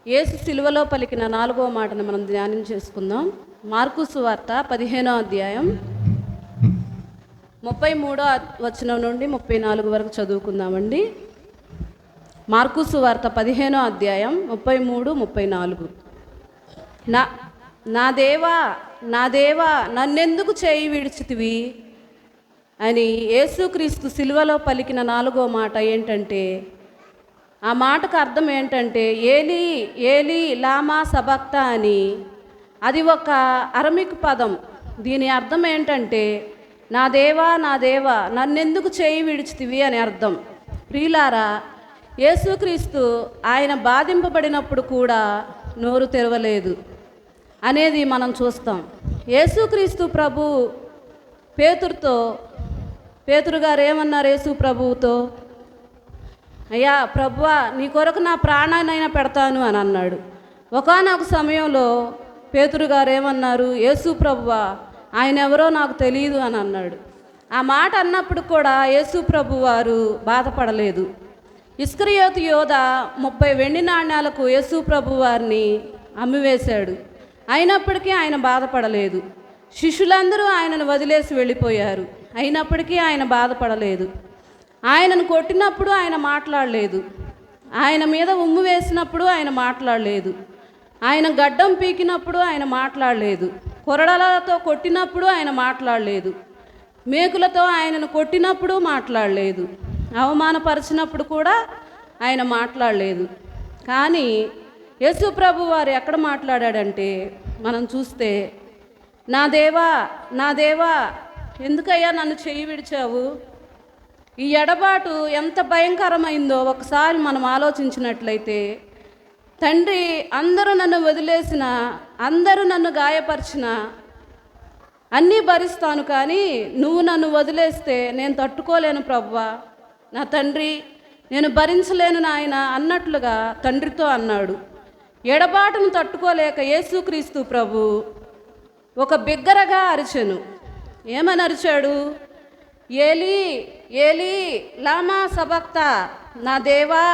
యేసు సిలువలో పలికిన 4వ మాటను మనం ధ్యానం చేసుకుందాం. మార్కు సువార్త 15వ అధ్యాయం 33వ వచనం నుండి 34 వరకు చదువుకుందామండి. మార్కు సువార్త 15వ అధ్యాయం 33, 34. నా దేవా నా దేవా నన్నెందుకు చేయి విడిచితివి అని యేసుక్రీస్తు సిలువలో పలికిన 4వ మాట ఏంటంటే, ఆ మాటకు అర్థం ఏంటంటే ఏలీ ఏలీ లామా సబక్తా అని. అది ఒక అరమిక్ పదం. దీని అర్థం ఏంటంటే నా దేవా నా దేవా నన్నెందుకు చేయి విడిచితివి అని అర్థం. ప్రియులారా, యేసుక్రీస్తు ఆయన బాధింపబడినప్పుడు కూడా నోరు తెరవలేదు అనేది మనం చూస్తాం. యేసుక్రీస్తు ప్రభు పేతురు గారు ఏమన్నారు యేసు ప్రభువుతో? అయ్యా ప్రభువా, నీ కొరకు నా ప్రాణాన్నైనా పెడతాను అని అన్నాడు. ఒకానొక సమయంలో పేతురు గారు ఏమన్నారు? యేసు ప్రభువా, ఆయన ఎవరో నాకు తెలియదు అని అన్నాడు. ఆ మాట అన్నప్పుడు కూడా యేసు ప్రభు వారు బాధపడలేదు. ఇస్కరియోతు యోధ 30 వెండి నాణ్యాలకు యేసు ప్రభు వారిని అమ్మివేశాడు. అయినప్పటికీ ఆయన బాధపడలేదు. శిష్యులందరూ ఆయనను వదిలేసి వెళ్ళిపోయారు. అయినప్పటికీ ఆయన బాధపడలేదు. ఆయనను కొట్టినప్పుడు ఆయన మాట్లాడలేదు. ఆయన మీద ఉమ్ము వేసినప్పుడు ఆయన మాట్లాడలేదు. ఆయన గడ్డం పీకినప్పుడు ఆయన మాట్లాడలేదు. కొరడలతో కొట్టినప్పుడు ఆయన మాట్లాడలేదు. మేకులతో ఆయనను కొట్టినప్పుడు మాట్లాడలేదు. అవమానపరిచినప్పుడు కూడా ఆయన మాట్లాడలేదు. కానీ యేసు ప్రభు వారు ఎక్కడ మాట్లాడాడంటే, మనం చూస్తే నా దేవా నా దేవా ఎందుకయ్యా నన్ను చెయ్యి విడిచావు? ఈ ఎడబాటు ఎంత భయంకరమైందో ఒకసారి మనం ఆలోచించినట్లయితే, తండ్రి అందరూ నన్ను వదిలేసిన, అందరూ నన్ను గాయపరిచిన అన్నీ భరిస్తాను, కానీ నువ్వు నన్ను వదిలేస్తే నేను తట్టుకోలేను ప్రభువా, నా తండ్రి నేను భరించలేను నాయన అన్నట్లుగా తండ్రితో అన్నాడు. ఎడబాటును తట్టుకోలేక యేసుక్రీస్తు ప్రభు ఒక బిగ్గరగా అరిచెను. ఏమని అరిచాడు? ఏలీ ఏలీ లామా సబక్తా, నా దేవా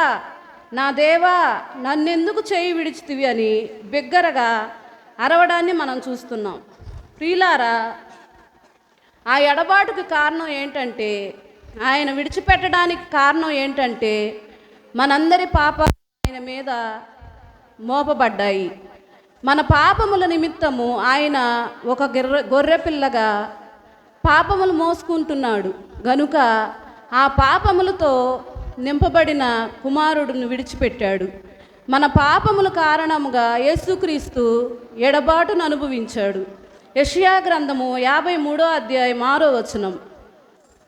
నా దేవా నన్నెందుకు చేయి విడిచితివి అని బిగ్గరగా అరవడాన్ని మనం చూస్తున్నాం. ప్రియులారా, ఆ ఎడబాటుకి కారణం ఏంటంటే, ఆయన విడిచిపెట్టడానికి కారణం ఏంటంటే, మనందరి పాపాలు ఆయన మీద మోపబడ్డాయి. మన పాపముల నిమిత్తము ఆయన ఒక గొర్రెపిల్లగా పాపములు మోసుకుంటున్నాడు గనుక ఆ పాపములతో నింపబడిన కుమారుడును విడిచిపెట్టాడు. మన పాపముల కారణముగా యేసుక్రీస్తు ఎడబాటును అనుభవించాడు. యెషయా గ్రంథము 53వ అధ్యాయం 6వ వచనం.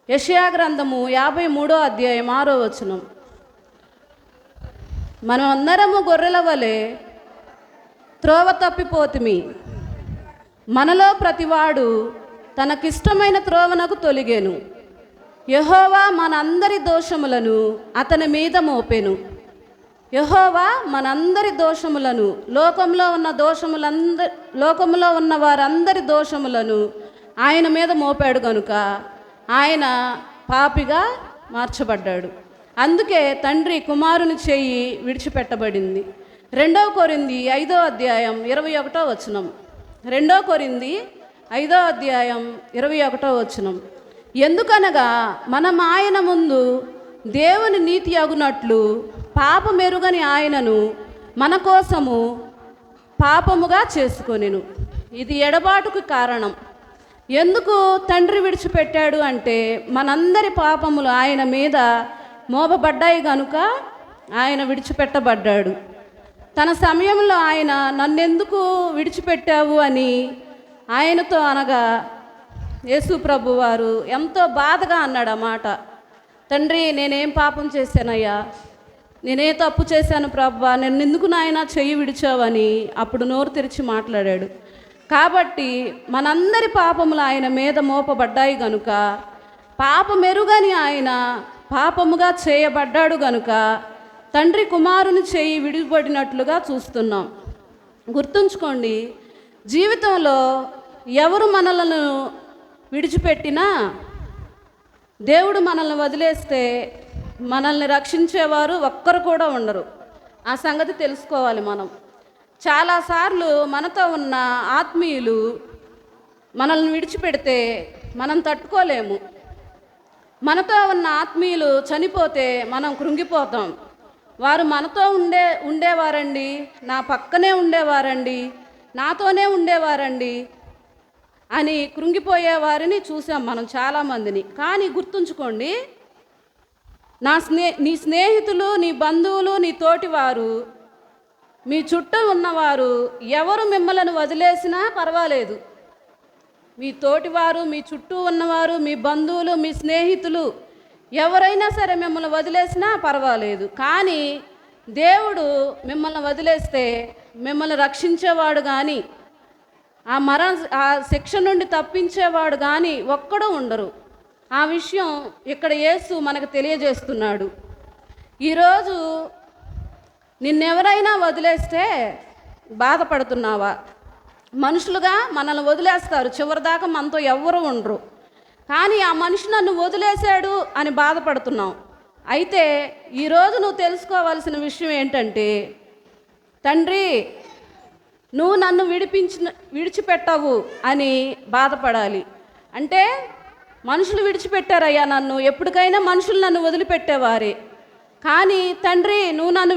యెషయా గ్రంథము 53వ అధ్యాయం 6వ వచనం. మనం అందరము గొర్రెల వలె త్రోవ తప్పిపోతిమి, మనలో ప్రతివాడు తనకిష్టమైన త్రోవనకు తొలిగెను. యెహోవా మనందరి దోషములను అతని మీద మోపెను. యెహోవా మనందరి దోషములను, లోకంలో ఉన్న వారందరి దోషములను ఆయన మీద మోపాడు గనుక ఆయన పాపిగా మార్చబడ్డాడు. అందుకే తండ్రి కుమారుని చెయ్యి విడిచిపెట్టబడింది. 2 కొరింథీ 5వ అధ్యాయం 21వ వచనం. 2 కొరింథీ 5వ అధ్యాయం 21వ వచనం. ఎందుకనగా మనం ఆయన ముందు దేవుని నీతి అగునట్లు పాపమెరుగని ఆయనను మన కోసము పాపముగా చేసుకొనెను. ఇది ఎడబాటుకు కారణం. ఎందుకు తండ్రి విడిచిపెట్టాడు అంటే, మనందరి పాపములు ఆయన మీద మోపబడ్డాయి గనుక ఆయన విడిచిపెట్టబడ్డాడు. తన సమయంలో ఆయన నన్నెందుకు విడిచిపెట్టావు అని ఆయనతో అనగా యేసు ప్రభు వారు ఎంతో బాధగా అన్నాడు ఆ మాట. తండ్రి, నేనేం పాపం చేశానయ్యా, నేనే తప్పు చేశాను ప్రభువా, నన్నెందుకు నాయన చెయ్యి విడిచావని అప్పుడు నోరు తెరిచి మాట్లాడాడు. కాబట్టి మనందరి పాపములు ఆయన మీద మోపబడ్డాయి గనుక పాపమెరుగని ఆయన పాపముగా చేయబడ్డాడు గనుక తండ్రి కుమారుని చేయి విడిపడినట్లుగా చూస్తున్నాం. గుర్తుంచుకోండి, జీవితంలో ఎవరు మనలను విడిచిపెట్టినా, దేవుడు మనల్ని వదిలేస్తే మనల్ని రక్షించేవారు ఒక్కరు కూడా ఉండరు. ఆ సంగతి తెలుసుకోవాలి మనం. చాలాసార్లు మనతో ఉన్న ఆత్మీయులు మనల్ని విడిచిపెడితే మనం తట్టుకోలేము. మనతో ఉన్న ఆత్మీయులు చనిపోతే మనం కృంగిపోతాం. వారు మనతో ఉండేవారండి, నా పక్కనే ఉండేవారండి, నాతోనే ఉండేవారండి అని కృంగిపోయే వారిని చూసాం మనం చాలామందిని. కానీ గుర్తుంచుకోండి, నీ స్నేహితులు, నీ బంధువులు, నీ తోటివారు, మీ చుట్టూ ఉన్నవారు ఎవరు మిమ్మల్ని వదిలేసినా పర్వాలేదు. మీ తోటివారు, మీ చుట్టూ ఉన్నవారు, మీ బంధువులు, మీ స్నేహితులు ఎవరైనా సరే మిమ్మల్ని వదిలేసినా పర్వాలేదు. కానీ దేవుడు మిమ్మల్ని వదిలేస్తే మిమ్మల్ని రక్షించేవాడు కానీ, ఆ శిక్ష నుండి తప్పించేవాడు కానీ ఒక్కడూ ఉండరు. ఆ విషయం ఇక్కడ యేసు మనకు తెలియజేస్తున్నాడు. ఈరోజు నిన్నెవరైనా వదిలేస్తే బాధపడుతున్నావా? మనుషులుగా మనల్ని వదిలేస్తారు, చివరిదాకా మనతో ఎవ్వరూ ఉండరు. కానీ ఆ మనిషి నన్ను వదిలేశాడు అని బాధపడుతున్నావు. అయితే ఈరోజు నువ్వు తెలుసుకోవాల్సిన విషయం ఏంటంటే, తండ్రి నువ్వు నన్ను విడిచిపెట్టవు అని బాధపడాలి. అంటే మనుషులు విడిచిపెట్టారయ్యా నన్ను, ఎప్పటికైనా మనుషులు నన్ను వదిలిపెట్టేవారే. కానీ తండ్రి నువ్వు నన్ను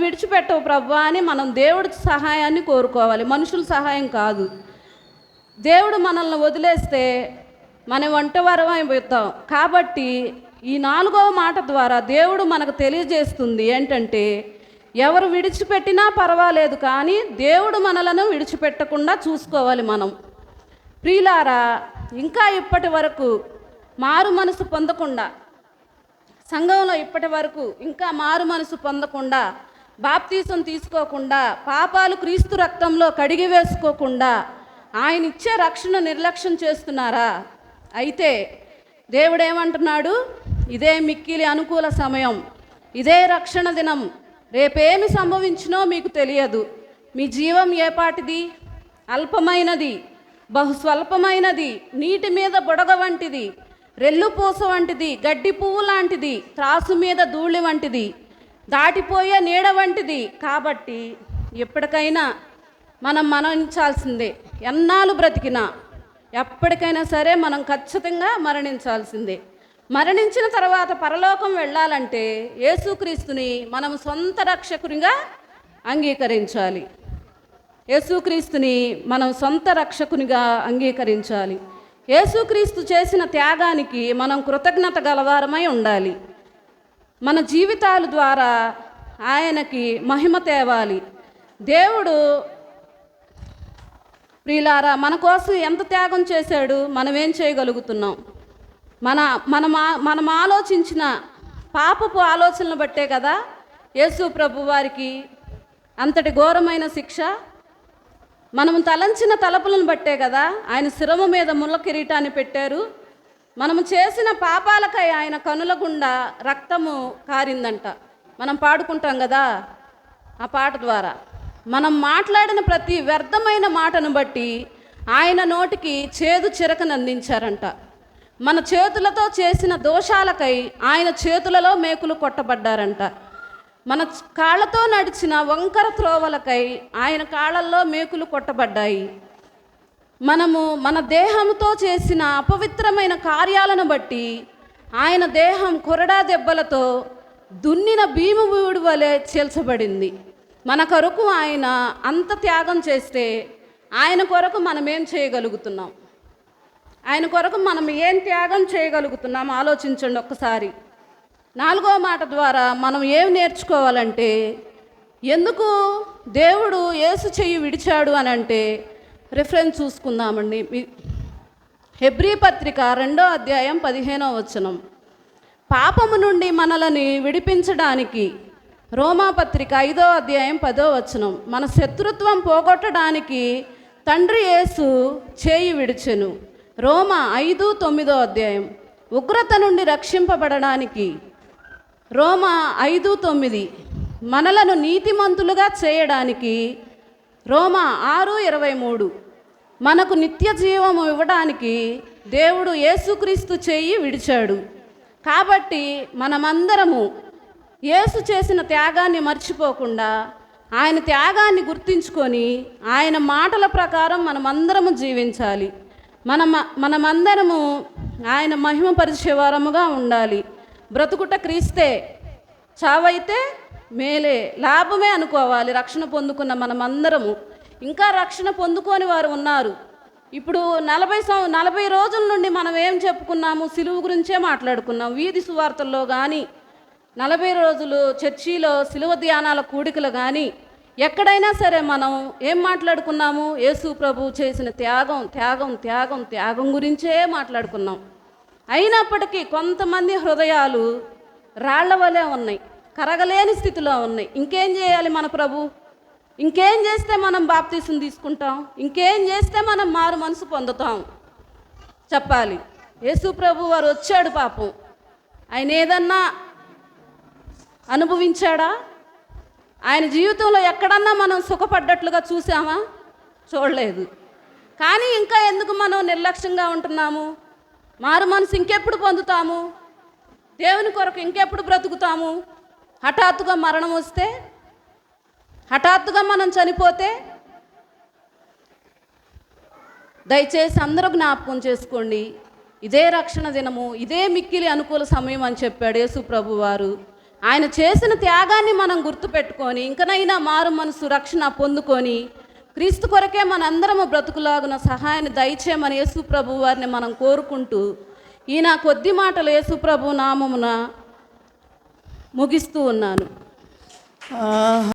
విడిచిపెట్టవు ప్రభువా అని మనం దేవుడి సహాయాన్ని కోరుకోవాలి, మనుషుల సహాయం కాదు. దేవుడు మనల్ని వదిలేస్తే మనం ఒంటరివైపోతాం. కాబట్టి ఈ 4వ మాట ద్వారా దేవుడు మనకు తెలియజేస్తుంది ఏంటంటే, ఎవరు విడిచిపెట్టినా పర్వాలేదు కానీ దేవుడు మనలను విడిచిపెట్టకుండా చూసుకోవాలి మనం. ప్రియులారా, ఇంకా ఇప్పటి వరకు మారు మనసు పొందకుండా, సంఘంలో ఇప్పటి వరకు ఇంకా మారు మనసు పొందకుండా, బాప్తీసం తీసుకోకుండా, పాపాలు క్రీస్తు రక్తంలో కడిగి వేసుకోకుండా ఆయన ఇచ్చే రక్షణ నిర్లక్ష్యం చేస్తున్నారా? అయితే దేవుడు ఏమంటున్నాడు, ఇదే మిక్కిలి అనుకూల సమయం, ఇదే రక్షణ దినం, రేపేమి సంభవించినో మీకు తెలియదు. మీ జీవం ఏపాటిది? అల్పమైనది, బహుస్వల్పమైనది, నీటి మీద బుడగ వంటిది, రెల్లు పూస వంటిది, గడ్డి పువ్వు లాంటిది, త్రాసు మీద ధూళి వంటిది, దాటిపోయే నీడ వంటిది. కాబట్టి ఎప్పటికైనా మనం మరణించాల్సిందే. ఎన్నాళ్ళు బ్రతికినా ఎప్పటికైనా సరే మనం ఖచ్చితంగా మరణించాల్సిందే. మరణించిన తర్వాత పరలోకం వెళ్ళాలంటే యేసుక్రీస్తుని మనం సొంత రక్షకునిగా అంగీకరించాలి. యేసుక్రీస్తుని మనం సొంత రక్షకునిగా అంగీకరించాలి. యేసుక్రీస్తు చేసిన త్యాగానికి మనం కృతజ్ఞత గలవారమై ఉండాలి. మన జీవితాల ద్వారా ఆయనకి మహిమ తేవాలి. దేవుడు ప్రియులారా మన కోసం ఎంత త్యాగం చేశాడు, మనం ఏం చేయగలుగుతున్నాం? మనం ఆలోచించిన పాపపు ఆలోచనలు బట్టే కదా యేసు ప్రభు వారికి అంతటి ఘోరమైన శిక్ష. మనం తలంచిన తలపులను బట్టే కదా ఆయన శిరము మీద ముళ్ళ కిరీటాన్ని పెట్టారు. మనము చేసిన పాపాలకై ఆయన కనుల గుండా రక్తము కారిందంట. మనం పాడుకుంటాం కదా ఆ పాట ద్వారా. మనం మాట్లాడిన ప్రతి వ్యర్థమైన మాటను బట్టి ఆయన నోటికి చేదు చిరకను అందించారంట. మన చేతులతో చేసిన దోషాలకై ఆయన చేతులలో మేకులు కొట్టబడ్డారంట. మన కాళ్ళతో నడిచిన వంకర త్రోవలకై ఆయన కాళ్ళల్లో మేకులు కొట్టబడ్డాయి. మనము మన దేహంతో చేసిన అపవిత్రమైన కార్యాలను బట్టి ఆయన దేహం కొరడా దెబ్బలతో దున్నిన భీము వీడు వలె చీల్చబడింది. మన కొరకు ఆయన అంత త్యాగం చేస్తే ఆయన కొరకు మనం ఏం చేయగలుగుతున్నాం? ఆయన కొరకు మనం ఏం త్యాగం చేయగలుగుతున్నాం ఆలోచించండి ఒక్కసారి. 4వ మాట ద్వారా మనం ఏం నేర్చుకోవాలంటే, ఎందుకు దేవుడు యేసు చెయ్యి విడిచాడు అని అంటే రిఫరెన్స్ చూసుకుందామండి. హెబ్రీ పత్రిక 2వ అధ్యాయం 15వ వచనం. పాపము నుండి మనలని విడిపించడానికి రోమా పత్రిక 5వ అధ్యాయం 10వ వచనం. మన శత్రుత్వం పోగొట్టడానికి తండ్రి యేసు చేయి విడిచెను. రోమా 5:9వ అధ్యాయం. ఉగ్రత నుండి రక్షింపబడడానికి రోమా 5:9. మనలను నీతిమంతులుగా చేయడానికి రోమా 6:23. మనకు నిత్య జీవము ఇవ్వడానికి దేవుడు యేసుక్రీస్తు చేయి విడిచాడు. కాబట్టి మనమందరము యేసు చేసిన త్యాగాన్ని మర్చిపోకుండా ఆయన త్యాగాన్ని గుర్తించుకొని ఆయన మాటల ప్రకారం మనమందరము జీవించాలి. మనమందరము ఆయన మహిమపరిచే వారముగా ఉండాలి. బ్రతుకుట క్రీస్తే, చావైతే మేలే, లాభమే అనుకోవాలి. రక్షణ పొందుకున్న మనమందరము, ఇంకా రక్షణ పొందుకొని వారు ఉన్నారు. ఇప్పుడు 40 రోజుల నుండి మనం ఏం చెప్పుకున్నాము? సిలువ గురించే మాట్లాడుకున్నాం. వీధి సువార్తల్లో కానీ, 40 రోజులు చర్చిలో సిలువ ధ్యానాల కూడికలు కానీ, ఎక్కడైనా సరే మనం ఏం మాట్లాడుకున్నాము? యేసు ప్రభు చేసిన త్యాగం త్యాగం త్యాగం త్యాగం గురించే మాట్లాడుకున్నాం. అయినప్పటికీ కొంతమంది హృదయాలు రాళ్ల వలె ఉన్నాయి, కరగలేని స్థితిలో ఉన్నాయి. ఇంకేం చేయాలి మన ప్రభు? ఇంకేం చేస్తే మనం బాప్తీసం తీసుకుంటాం? ఇంకేం చేస్తే మనం మారు మనసు పొందుతాం? చెప్పాలి. యేసు ప్రభు వారు వచ్చాడు, పాపం ఆయన ఏదన్నా అనుభవించాడా? ఆయన జీవితంలో ఎక్కడన్నా మనం సుఖపడ్డట్లుగా చూసామా? చూడలేదు. కానీ ఇంకా ఎందుకు మనం నిర్లక్ష్యంగా ఉంటున్నాము? మారు మనసు ఇంకెప్పుడు పొందుతాము? దేవుని కొరకు ఇంకెప్పుడు బ్రతుకుతాము? హఠాత్తుగా మరణం వస్తే, హఠాత్తుగా మనం చనిపోతే? దయచేసి అందరూ జ్ఞాపకం చేసుకోండి, ఇదే రక్షణ దినము, ఇదే మిక్కిలి అనుకూల సమయం అని చెప్పాడు యేసు ప్రభు వారు. ఆయన చేసిన త్యాగాన్ని మనం గుర్తుపెట్టుకొని ఇంకనైనా మారు మనసు రక్షణ పొందుకొని క్రీస్తు కొరకే మనందరము బ్రతుకులాగున సహాయాన్ని దయచేయమని యేసు ప్రభు వారిని మనం కోరుకుంటూ ఈ నా కొద్ది మాటలు యేసు ప్రభు నామమున ముగిస్తూ ఉన్నాను.